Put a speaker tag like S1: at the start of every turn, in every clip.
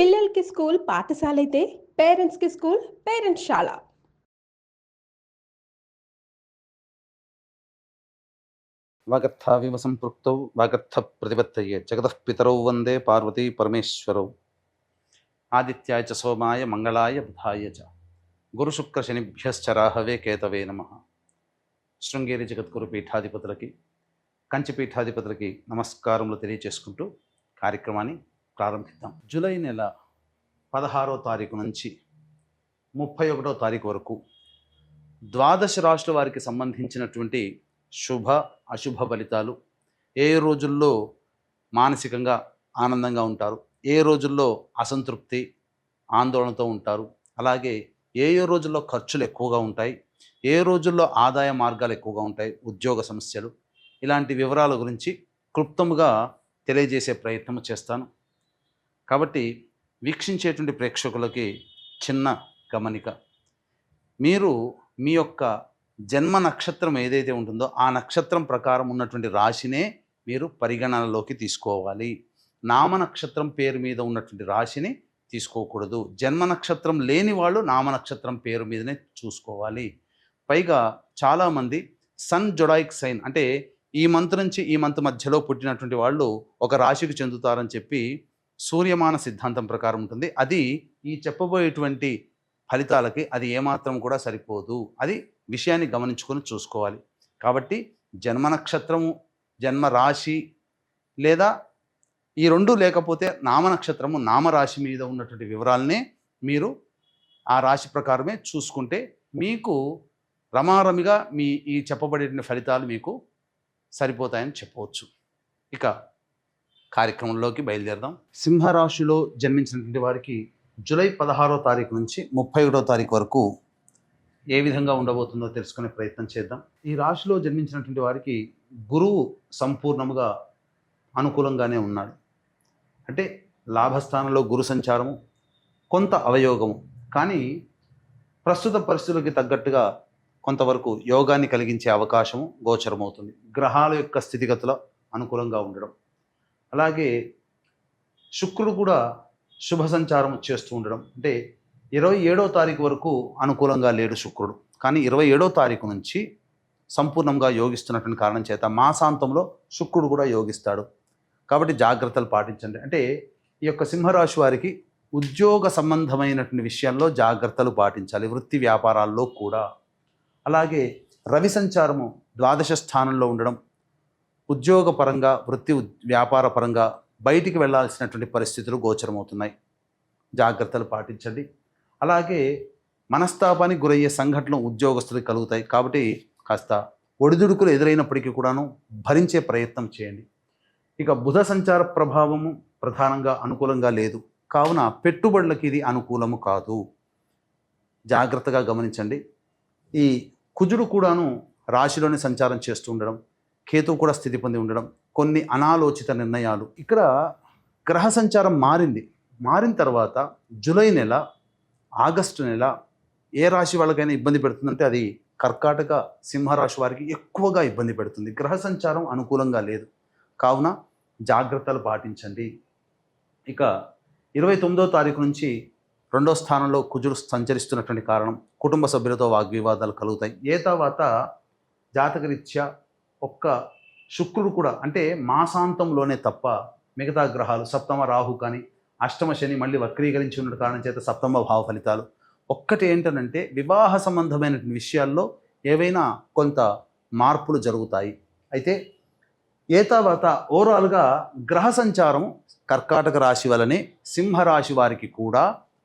S1: పిల్లలకి స్కూల్ పాఠశాలైతే పేరెంట్స్‌కి స్కూల్ పేరెంట్స్‌శాల.
S2: వాగర్థావివ సంపృక్తౌ వాగర్థ ప్రతిపత్తయే జగతః పితరౌ వందే పార్వతీ పరమేశ్వరౌ. ఆదిత్యాయ చ సోమాయ మంగళాయ బుధాయ చ గురుశుక్ర శనిభ్యశ్చ రాహవే కేతవే నమః. శృంగేరి జగద్గురు పీఠాధిపతులకి కంచి పీఠాధిపతులకి నమస్కారములు తెలియచేసుకుంటూ కార్యక్రమాన్ని ప్రారంభిద్దాం. జూలై నెల 16వ తారీఖు నుంచి 31వ తారీఖు వరకు ద్వాదశ రాశుల వారికి సంబంధించినటువంటి శుభ అశుభ ఫలితాలు, ఏ రోజుల్లో మానసికంగా ఆనందంగా ఉంటారు, ఏ రోజుల్లో అసంతృప్తి ఆందోళనతో ఉంటారు, అలాగే ఏ రోజుల్లో ఖర్చులు ఎక్కువగా ఉంటాయి, ఏ రోజుల్లో ఆదాయ మార్గాలు ఎక్కువగా ఉంటాయి, ఉద్యోగ సమస్యలు, ఇలాంటి వివరాల గురించి క్లుప్తముగా తెలియజేసే ప్రయత్నం చేస్తాను. కాబట్టి వీక్షించేటువంటి ప్రేక్షకులకి చిన్న గమనిక, మీరు మీ యొక్క జన్మ నక్షత్రం ఏదైతే ఉంటుందో ఆ నక్షత్రం ప్రకారం ఉన్నటువంటి రాశినే మీరు పరిగణనలోకి తీసుకోవాలి. నామ నక్షత్రం పేరు మీద ఉన్నటువంటి రాశిని తీసుకోకూడదు. జన్మ నక్షత్రం లేని వాళ్ళు నామ నక్షత్రం పేరు మీదనే చూసుకోవాలి. పైగా చాలామంది సన్ జొడాయిక్ సైన్ అంటే ఈ మంత్ నుంచి ఈ మంత్ మధ్యలో పుట్టినటువంటి వాళ్ళు ఒక రాశికి చెందుతారని చెప్పి సూర్యమాన సిద్ధాంతం ప్రకారం ఉంటుంది. అది ఈ చెప్పబోయేటువంటి ఫలితాలకి అది ఏమాత్రం కూడా సరిపోదు. అది విషయాన్ని గమనించుకొని చూసుకోవాలి. కాబట్టి జన్మ నక్షత్రము, జన్మ రాశి లేదా ఈ రెండు లేకపోతే నామ నక్షత్రము, నామరాశి మీద ఉన్నటువంటి వివరాలనే మీరు ఆ రాశి ప్రకారమే చూసుకుంటే మీకు రమారమిగా మీ ఈ చెప్పబడిన ఫలితాలు మీకు సరిపోతాయని చెప్పవచ్చు. ఇక కార్యక్రమంలోకి బయలుదేరదాం. సింహరాశిలో జన్మించినటువంటి వారికి జూలై 16వ తారీఖు నుంచి 31వ తారీఖు వరకు ఏ విధంగా ఉండబోతుందో తెలుసుకునే ప్రయత్నం చేద్దాం. ఈ రాశిలో జన్మించినటువంటి వారికి గురువు సంపూర్ణముగా అనుకూలంగానే ఉన్నాడు. అంటే లాభస్థానంలో గురు సంచారము, కొంత అవయోగము, కానీ ప్రస్తుత పరిస్థితులకి తగ్గట్టుగా కొంతవరకు యోగాన్ని కలిగించే అవకాశము గోచరమవుతుంది. గ్రహాల యొక్క స్థితిగతుల అనుకూలంగా ఉండడం, అలాగే శుక్రుడు కూడా శుభ సంచారం చేస్తూ ఉండడం. అంటే 27వ తారీఖు వరకు అనుకూలంగా లేడు శుక్రుడు, కానీ 27వ తారీఖు నుంచి సంపూర్ణంగా యోగిస్తున్నటువంటి కారణం చేత మాసాంతంలో శుక్రుడు కూడా యోగిస్తాడు. కాబట్టి జాగ్రత్తలు పాటించండి. అంటే ఈ యొక్క సింహరాశి వారికి ఉద్యోగ సంబంధమైనటువంటి విషయాల్లో జాగ్రత్తలు పాటించాలి, వృత్తి వ్యాపారాల్లో కూడా. అలాగే రవి సంచారము ద్వాదశ స్థానంలో ఉండడం ఉద్యోగపరంగా, వృత్తి వ్యాపార పరంగా బయటికి వెళ్లాల్సినటువంటి పరిస్థితులు గోచరమవుతున్నాయి. జాగ్రత్తలు పాటించండి. అలాగే మనస్తాపానికి గురయ్యే సంఘటనలు ఉద్యోగస్తులకు కలుగుతాయి. కాబట్టి కాస్త ఒడిదుడుకులు ఎదురైనప్పటికీ కూడాను భరించే ప్రయత్నం చేయండి. ఇక బుధ సంచార ప్రభావము ప్రధానంగా అనుకూలంగా లేదు, కావున పెట్టుబడులకి ఇది అనుకూలము కాదు. జాగ్రత్తగా గమనించండి. ఈ కుజుడు కూడాను రాశిలోనే సంచారం చేస్తూ ఉండడం, కేతువు కూడా స్థితి పొంది ఉండడం, కొన్ని అనాలోచిత నిర్ణయాలు. ఇక్కడ గ్రహ సంచారం మారిన తర్వాత జూలై నెల, ఆగస్టు నెల ఏ రాశి వాళ్ళకైనా ఇబ్బంది పెడుతుందంటే అది కర్కాటక సింహరాశి వారికి ఎక్కువగా ఇబ్బంది పెడుతుంది. గ్రహ సంచారం అనుకూలంగా లేదు, కావున జాగ్రత్తలు పాటించండి. ఇక 29వ తారీఖు నుంచి 2వ స్థానంలో కుజుడు సంచరిస్తున్నటువంటి కారణం కుటుంబ సభ్యులతో వాగ్వివాదాలు కలుగుతాయి. ఏ తర్వాత జాతకరీత్యా ఒక్క శుక్రుడు కూడా, అంటే మాసాంతంలోనే తప్ప మిగతా గ్రహాలు సప్తమ రాహు కానీ అష్టమ శని మళ్ళీ వక్రీకరించి ఉన్న కారణం చేత సప్తమ భావ ఫలితాలు. ఒక్కటి ఏంటనంటే వివాహ సంబంధమైన విషయాల్లో ఏవైనా కొంత మార్పులు జరుగుతాయి. అయితే ఏ తర్వాత ఓవరాల్గా గ్రహ సంచారం కర్కాటక రాశి వలనే సింహరాశి వారికి కూడా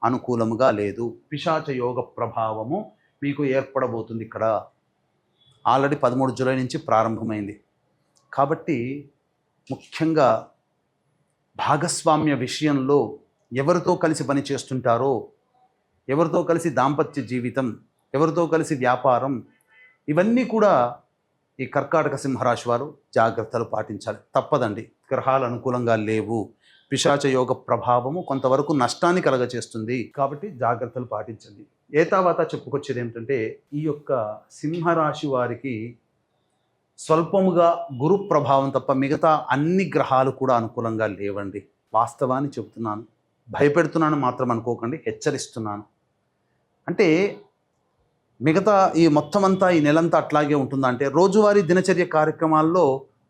S2: అనుకూలముగా లేదు. పిశాచ యోగ ప్రభావము మీకు ఏర్పడబోతుంది. ఇక్కడ ఆల్రెడీ 13 జూలై నుంచి ప్రారంభమైంది. కాబట్టి ముఖ్యంగా భాగస్వామ్య విషయంలో ఎవరితో కలిసి పని చేస్తుంటారో, ఎవరితో కలిసి దాంపత్య జీవితం, ఎవరితో కలిసి వ్యాపారం, ఇవన్నీ కూడా ఈ కర్కాటక సింహరాశి వారు జాగ్రత్తలు పాటించాలి. తప్పదండి, గ్రహాలు అనుకూలంగా లేవు. పిశాచ యోగ ప్రభావము కొంతవరకు నష్టాన్ని కలగచేస్తుంది. కాబట్టి జాగ్రత్తలు పాటించండి. ఏ తర్వాత చెప్పుకొచ్చేది ఏమిటంటే ఈ యొక్క సింహరాశి వారికి స్వల్పముగా గురు ప్రభావం తప్ప మిగతా అన్ని గ్రహాలు కూడా అనుకూలంగా లేవండి. వాస్తవాన్ని చెబుతున్నాను. భయపెడుతున్నాను మాత్రం అనుకోకండి, హెచ్చరిస్తున్నాను. అంటే మిగతా ఈ మొత్తం అంతా ఈ నెలంతా అట్లాగే ఉంటుందా అంటే, రోజువారీ దినచర్య కార్యక్రమాల్లో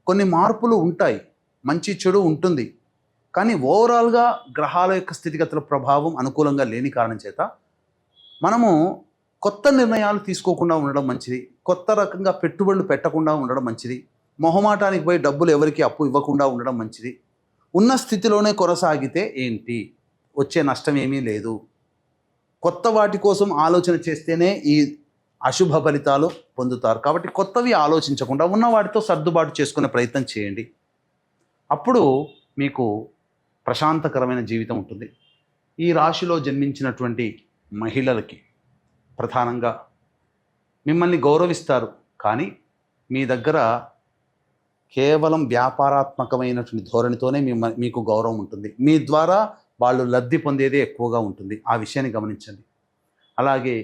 S2: కొన్ని మార్పులు ఉంటాయి, మంచి చెడు ఉంటుంది. కానీ ఓవరాల్గా గ్రహాల యొక్క స్థితిగతుల ప్రభావం అనుకూలంగా లేని కారణం చేత మనము కొత్త నిర్ణయాలు తీసుకోకుండా ఉండడం మంచిది, కొత్త రకంగా పెట్టుబడులు పెట్టకుండా ఉండడం మంచిది, మొహమాటానికి పోయి డబ్బులు ఎవరికి అప్పు ఇవ్వకుండా ఉండడం మంచిది. ఉన్న స్థితిలోనే కొనసాగితే ఏంటి, వచ్చే నష్టం ఏమీ లేదు. కొత్త వాటి కోసం ఆలోచన చేస్తేనే ఈ అశుభ ఫలితాలు పొందుతారు. కాబట్టి కొత్తవి ఆలోచించకుండా ఉన్న వాటితో సర్దుబాటు చేసుకునే ప్రయత్నం చేయండి. అప్పుడు మీకు ప్రశాంతకరమైన జీవితం ఉంటుంది. ఈ రాశిలో జన్మించినటువంటి మహిళలకి ప్రధానంగా మిమ్మల్ని గౌరవిస్తారు, కానీ మీ దగ్గర కేవలం వ్యాపారాత్మకమైనటువంటి ధోరణితోనే మీకు గౌరవం ఉంటుంది. మీ ద్వారా వాళ్ళు లబ్ధి పొందేదే ఎక్కువగా ఉంటుంది. ఆ విషయాన్ని గమనించండి. అలాగే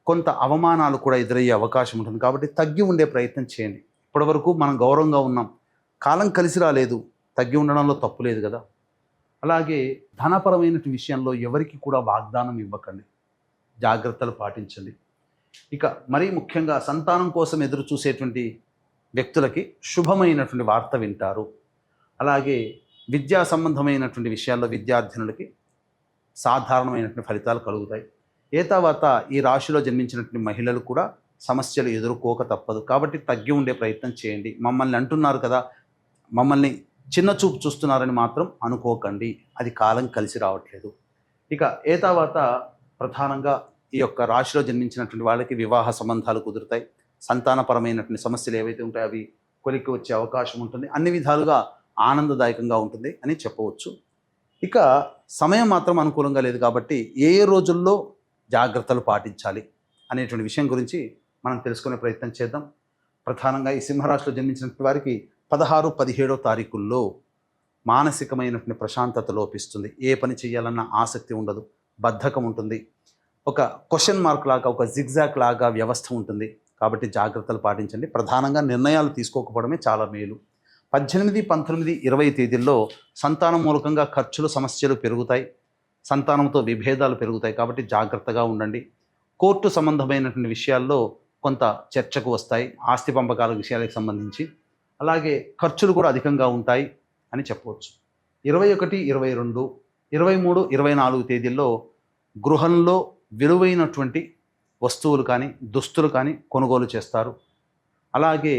S2: కొంత అవమానాలు కూడా ఎదురయ్యే అవకాశం ఉంటుంది. కాబట్టి తగ్గి ఉండే ప్రయత్నం చేయండి. ఇప్పటివరకు మనం గౌరవంగా ఉన్నాం, కాలం కలిసి రాలేదు, తగ్గి ఉండడంలో తప్పు లేదు కదా. అలాగే ధనపరమైన విషయంలో ఎవరికి కూడా వాగ్దానం ఇవ్వకండి, జాగ్రత్తలు పాటించండి. ఇక మరీ ముఖ్యంగా సంతానం కోసం ఎదురు చూసేటువంటి వ్యక్తులకి శుభమైనటువంటి వార్త వింటారు. అలాగే విద్యా సంబంధమైనటువంటి విషయాల్లో విద్యార్థినులకి సాధారణమైనటువంటి ఫలితాలు కలుగుతాయి. తర్వాత ఈ రాశిలో జన్మించినటువంటి మహిళలు కూడా సమస్యలు ఎదుర్కోక తప్పదు. కాబట్టి తగ్గి ఉండే ప్రయత్నం చేయండి. మమ్మల్ని అంటున్నారు కదా, మమ్మల్ని చిన్న చూపు చూస్తున్నారని మాత్రం అనుకోకండి, అది కాలం కలిసి రావట్లేదు. ఇక తర్వాత ప్రధానంగా ఈ యొక్క రాశిలో జన్మించినటువంటి వాళ్ళకి వివాహ సంబంధాలు కుదురుతాయి. సంతానపరమైనటువంటి సమస్యలు ఏవైతే ఉంటాయో అవి కొలిక్కి వచ్చే అవకాశం ఉంటుంది. అన్ని విధాలుగా ఆనందదాయకంగా ఉంటుంది అని చెప్పవచ్చు. ఇక సమయం మాత్రం అనుకూలంగా లేదు. కాబట్టి ఏ రోజుల్లో జాగ్రత్తలు పాటించాలి అనేటువంటి విషయం గురించి మనం తెలుసుకునే ప్రయత్నం చేద్దాం. ప్రధానంగా ఈ సింహరాశిలో జన్మించినటువంటి వారికి 16, 17 తారీఖుల్లో మానసికమైనటువంటి ప్రశాంతత లోపిస్తుంది. ఏ పని చేయాలన్న ఆసక్తి ఉండదు, బద్ధకం ఉంటుంది, ఒక క్వశ్చన్ మార్క్ లాగా, ఒక జిగ్జాగ్ లాగా వ్యవస్థ ఉంటుంది. కాబట్టి జాగ్రత్తలు పాటించండి. ప్రధానంగా నిర్ణయాలు తీసుకోకపోవడమే చాలా మేలు. 18, 19, 20 తేదీల్లో సంతానం మూలకంగా ఖర్చులు, సమస్యలు పెరుగుతాయి, సంతానంతో విభేదాలు పెరుగుతాయి. కాబట్టి జాగ్రత్తగా ఉండండి. కోర్టు సంబంధమైనటువంటి విషయాల్లో కొంత చర్చకు వస్తాయి, ఆస్తి పంపకాల విషయాలకు సంబంధించి. అలాగే ఖర్చులు కూడా అధికంగా ఉంటాయి అని చెప్పవచ్చు. 21, 22, 23, 24 తేదీల్లో గృహంలో విలువైనటువంటి వస్తువులు కానీ దుస్తులు కానీ కొనుగోలు చేస్తారు. అలాగే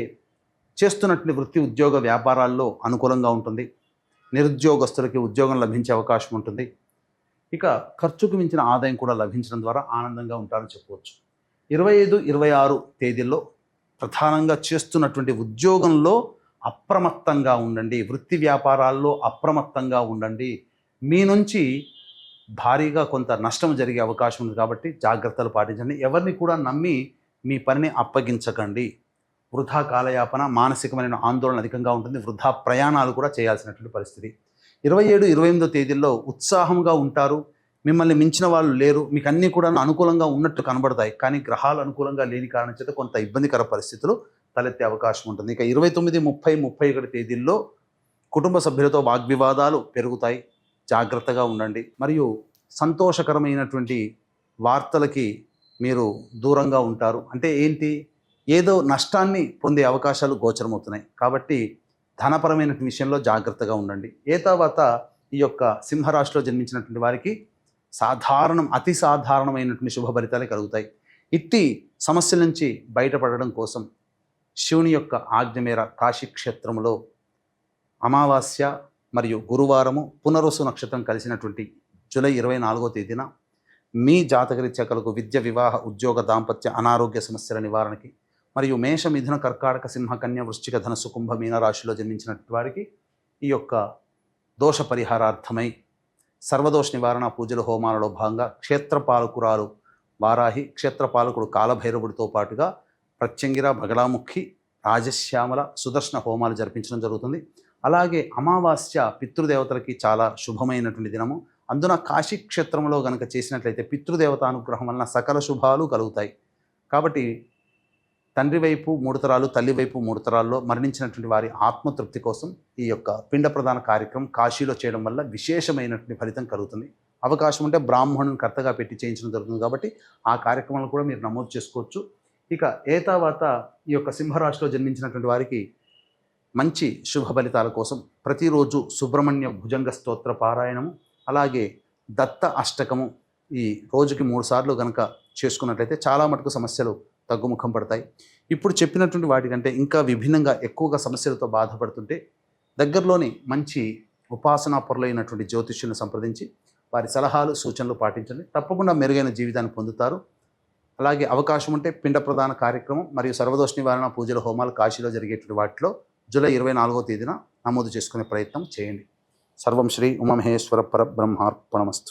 S2: చేస్తున్నటువంటి వృత్తి, ఉద్యోగ, వ్యాపారాల్లో అనుకూలంగా ఉంటుంది. నిరుద్యోగస్తులకి ఉద్యోగం లభించే అవకాశం ఉంటుంది. ఇక ఖర్చుకు మించిన ఆదాయం కూడా లభించడం ద్వారా ఆనందంగా ఉంటారని చెప్పవచ్చు. 25, 26 తేదీల్లో ప్రధానంగా చేస్తున్నటువంటి ఉద్యోగంలో అప్రమత్తంగా ఉండండి, వృత్తి వ్యాపారాల్లో అప్రమత్తంగా ఉండండి. మీ నుంచి భారీగా కొంత నష్టం జరిగే అవకాశం ఉంది. కాబట్టి జాగ్రత్తలు పాటించండి. ఎవరిని కూడా నమ్మి మీ పనిని అప్పగించకండి. వృధా కాలయాపన, మానసికమైన ఆందోళన అధికంగా ఉంటుంది. వృధా ప్రయాణాలు కూడా చేయాల్సినటువంటి పరిస్థితి. 27, 28 తేదీల్లో ఉత్సాహంగా ఉంటారు. మిమ్మల్ని మించిన వాళ్ళు లేరు. మీకు అన్నీ కూడా అనుకూలంగా ఉన్నట్టు కనబడతాయి. కానీ గ్రహాలు అనుకూలంగా లేని కారణం చేత కొంత ఇబ్బందికర పరిస్థితులు తలెత్తే అవకాశం ఉంటుంది. ఇక 29, 30, 31 తేదీల్లో కుటుంబ సభ్యులతో వాగ్వివాదాలు పెరుగుతాయి. జాగ్రత్తగా ఉండండి. మరియు సంతోషకరమైనటువంటి వార్తలకి మీరు దూరంగా ఉంటారు. అంటే ఏంటి, ఏదో నష్టాన్ని పొందే అవకాశాలు గోచరమవుతున్నాయి. కాబట్టి ధనపరమైన విషయంలో జాగ్రత్తగా ఉండండి. తర్వాత ఈ యొక్క సింహరాశిలో జన్మించినటువంటి వారికి అతి సాధారణమైనటువంటి శుభ ఫలితాలే కలుగుతాయి. ఇట్టి సమస్యల నుంచి బయటపడడం కోసం శివుని యొక్క ఆజ్ఞ మేర కాశీక్షేత్రంలో అమావాస్య మరియు గురువారము పునరుసు నక్షత్రం కలిసినటువంటి జూలై 24వ తేదీన మీ జాతకరీత్యా కలుగు విద్య, వివాహ, ఉద్యోగ, దాంపత్య, అనారోగ్య సమస్యల నివారణకి మరియు మేష, మిథున, కర్కాటక, సింహ, కన్య, వృశ్చిక, ధనస్సు, కుంభ, మీన రాశిలో జన్మించినటువంటి వారికి ఈ యొక్క దోష పరిహారార్థమై సర్వదోష నివారణ పూజల హోమాలలో భాగంగా క్షేత్రపాలకురాలు వారాహి, క్షేత్రపాలకుడు కాలభైరవుడితో పాటుగా ప్రత్యంగిర, బగలాముఖి, రాజశ్యామల, సుదర్శన హోమాలు జరిపించడం జరుగుతుంది. అలాగే అమావాస్య పితృదేవతలకి చాలా శుభమైనటువంటి దినము. అందున కాశీక్షేత్రంలో గనక చేసినట్లయితే పితృదేవత అనుగ్రహం వలన సకల శుభాలు కలుగుతాయి. కాబట్టి తండ్రి వైపు 3 తరాలు, తల్లి వైపు 3 తరాల్లో మరణించినటువంటి వారి ఆత్మతృప్తి కోసం ఈ యొక్క పిండ ప్రదాన కార్యక్రమం కాశీలో చేయడం వల్ల విశేషమైనటువంటి ఫలితం కలుగుతుంది. అవకాశం ఉంటే బ్రాహ్మణుని కర్తగా పెట్టి చేయించడం జరుగుతుంది కాబట్టి ఆ కార్యక్రమాలను కూడా మీరు నమోదు చేసుకోవచ్చు. ఇక ఏతావాత ఈ యొక్క సింహరాశిలో జన్మించినటువంటి వారికి మంచి శుభ ఫలితాల కోసం ప్రతిరోజు సుబ్రహ్మణ్య భుజంగ స్తోత్ర పారాయణము, అలాగే దత్త అష్టకము ఈ రోజుకి 3 సార్లు కనుక చేసుకున్నట్లయితే చాలా మటుకు సమస్యలు తగ్గుముఖం పడతాయి. ఇప్పుడు చెప్పినటువంటి వాటికంటే ఇంకా విభిన్నంగా ఎక్కువగా సమస్యలతో బాధపడుతుంటే దగ్గరలోని మంచి ఉపాసనా పరులైనటువంటి జ్యోతిష్యులను సంప్రదించి వారి సలహాలు సూచనలు పాటించండి. తప్పకుండా మెరుగైన జీవితాన్ని పొందుతారు. అలాగే అవకాశం ఉంటే పిండ ప్రదాన కార్యక్రమం మరియు సర్వదోష నివారణ పూజల హోమాలు కాశీలో జరిగేటువంటి వాటిలో జూలై 24వ తేదీన నమోదు చేసుకునే ప్రయత్నం చేయండి. సర్వం శ్రీ ఉమామహేశ్వర పరబ్రహ్మార్పణమస్తు.